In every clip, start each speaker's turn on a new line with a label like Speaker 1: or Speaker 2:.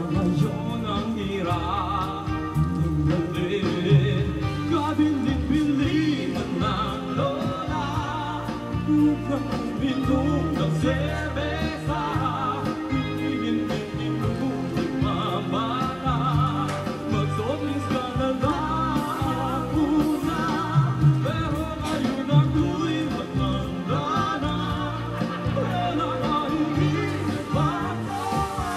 Speaker 1: ngayon ang hirap tinggalin. Kabilin-bilinan ng lola, upang uminom ng sebesa. Pipigin-pigin mo di mamala, mag-sobrings ka na lang una. Pero ngayon ako'y matanda na, wala ka hindi nagpatawa.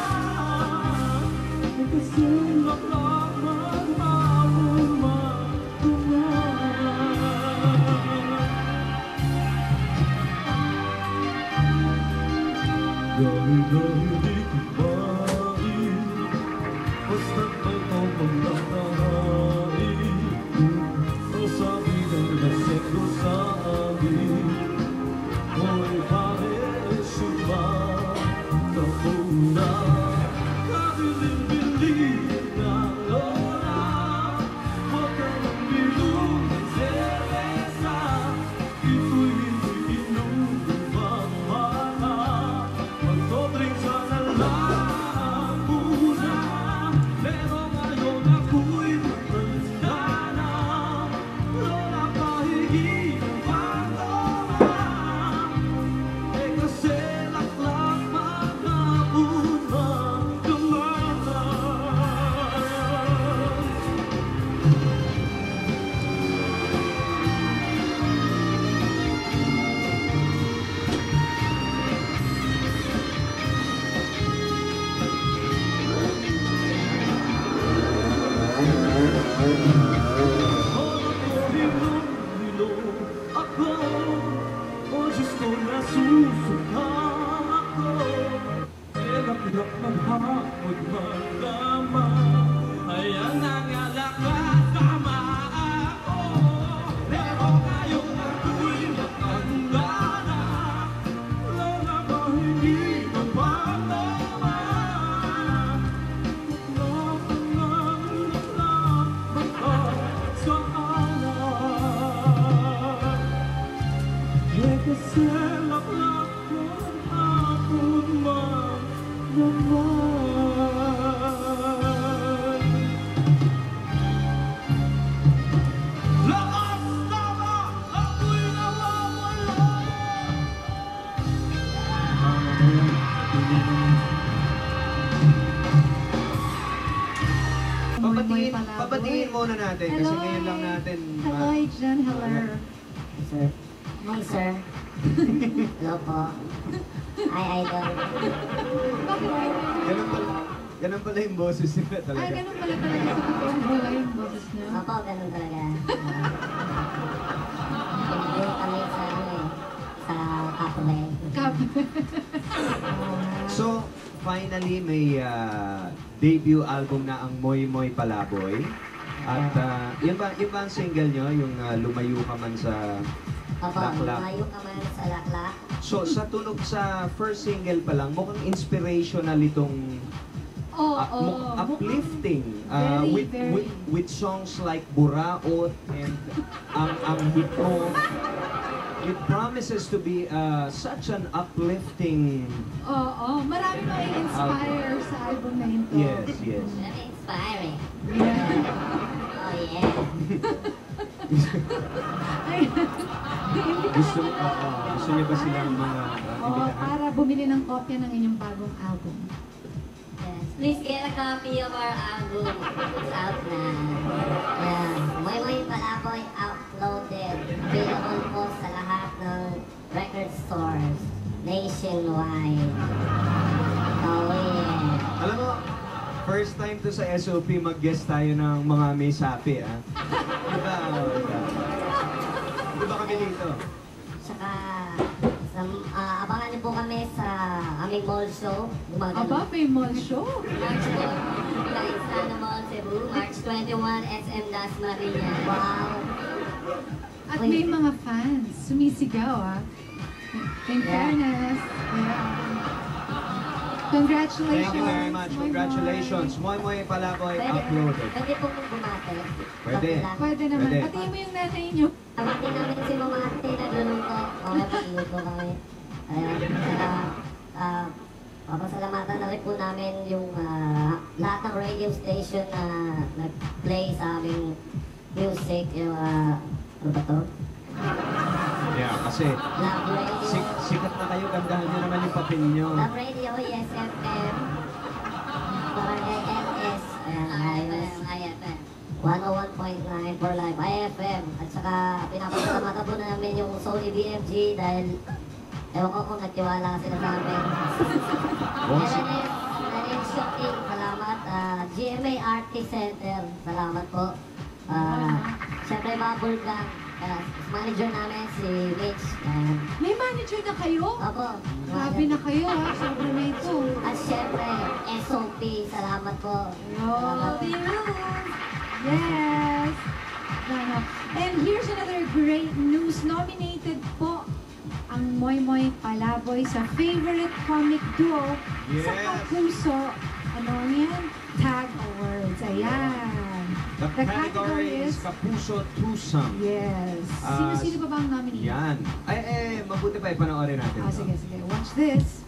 Speaker 1: Kasi laklak maghapon matuwa. Dahil di kumain, basta't may topang nakahain. Ang sabi ng lasing ko sa amin, hoy pare, sumpa ka muna. Kabilin-bilin na lola, huwag ka nang bilog ng seresa. Ito'y hindi inom ng pamana, mag-sobrang ka na lang muna. Pero ngayon ako'y matanda na, lola kahigit ang pangoma. Eh kasi laklak maghapon magdamana. Ako, o Diyos ko, nasusuka ako. Hirap-hirap maghapon magdama, ayan ang alakas tama ako. Pero ngayon ako'y matanda na, lola ba hindi magpatama? Kasi laklak ng hapon magdamay. Lakas tama, ako'y nawawala.
Speaker 2: Pabatiin muna natin kasi ngayon lang natin.
Speaker 3: Hello, Jen. Hello.
Speaker 4: Sir. Hi, sir. Hello po. Hi, idol.
Speaker 2: Ganun pala yung boses nila
Speaker 3: Ay,
Speaker 2: talaga.
Speaker 3: ganun pala talaga sa totoong buhay yung boses niya.
Speaker 4: Opo, ganun talaga. Pinag kami sa sa Kapulay.
Speaker 2: So, finally may debut album na ang Moy Moy Palaboy. At yun ba ang single nyo, yung Lumayo Ka Man sa
Speaker 4: Opo,
Speaker 2: Laklak?
Speaker 4: lumayo ka man sa Laklak.
Speaker 2: So, sa tunog sa first single pa lang, mukhang inspirational itong uplifting with songs like Buraot and ang hit mo. It promises to be such an uplifting.
Speaker 3: Oo, marami ma-inspire sa album na ito.
Speaker 2: Yes, yes.
Speaker 4: Very inspiring.
Speaker 3: Yeah.
Speaker 4: Oh, yeah.
Speaker 2: Gusto niyo ba silang mga
Speaker 3: Oo, para bumili ng kopya ng inyong bagong album.
Speaker 4: Yes. Please get a copy of our album. It's out now. Yeah. Moy Moy Palaboy uploaded. Available po sa lahat ng record stores nationwide. Oh yeah.
Speaker 2: Alam mo, first time to sa SOP mag-guest tayo ng mga may sapi, ah. Diba? Diba kami dito?
Speaker 4: Saka, abangan niyo po kami sa aming mall show.
Speaker 3: Aba, may mall show.
Speaker 4: March 4, Laisana Mall, Cebu. March 21, SM Dasmariñas. Wow!
Speaker 3: At may mga fans, sumisigaw In fairness. Yeah. Congratulations.
Speaker 2: Thank you very much.
Speaker 3: Moy Moy.
Speaker 2: Congratulations. Moy Moy Palaboy uploaded.
Speaker 4: Pwede po kong bumate.
Speaker 2: Pwede.
Speaker 3: Pwede naman.
Speaker 2: Pwede.
Speaker 3: Patiin mo yung nanay niyo.
Speaker 4: Abati namin si Mama Ate na nalulungkot. Okay, pag-iwag po kami. Ayun. Papasalamatan na rin po namin yung lahat ng radio station na nag-play sa aming music, yung, ano ba to?
Speaker 2: Yeah, kasi
Speaker 4: Love Radio.
Speaker 2: sikat na kayo, gandahan nyo naman yung papel nyo.
Speaker 4: Love Radio, Yes FM, Barangay LS, IFM, 101.9 for live, IFM, at saka pinapasalamatan po namin yung Sony BMG dahil ewan ko kung nagtiwala sila sa amin. LNS Shopping, salamat. GMA Artist Center, salamat po. Siyempre mga Bulgang, manager namin si Mitch.
Speaker 3: May manager na kayo?
Speaker 4: Opo.
Speaker 3: Grabe na kayo ha, sobrang na ito.
Speaker 4: At siyempre, SOP, salamat po. Salamat.
Speaker 3: Yes! No. And here's another great news. Nominated po ang Moy Moy Palaboy sa favorite comic duo sa
Speaker 2: Yes.
Speaker 3: Kapuso. Ano yan? Tag Awards. Ayan.
Speaker 2: The category is Kapuso Twosome.
Speaker 3: Yes.
Speaker 2: Ah,
Speaker 3: Sino-sino pa ba ang nominee?
Speaker 2: Yan. Mabuti pa ipanoorin natin.
Speaker 3: Sige. Watch this.